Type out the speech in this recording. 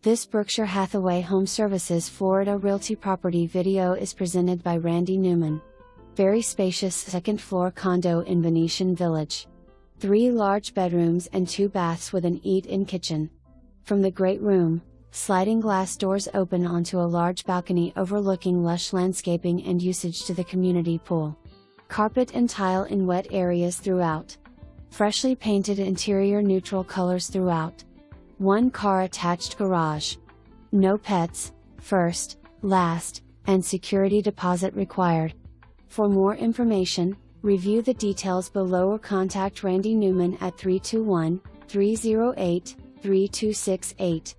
This Berkshire Hathaway HomeServices Florida Realty property video is presented by Randy Neuman. Very spacious second-floor condo in Venetian Village. 3 large bedrooms and 2 baths with an eat-in kitchen. From the great room, sliding glass doors open onto a large balcony overlooking lush landscaping and usage to the community pool. Carpet and tile in wet areas throughout. Freshly painted interior neutral colors throughout. 1 car attached garage. No pets, first, last, and security deposit required. For more information, review the details below or contact Randy Neuman at 321-308-3268.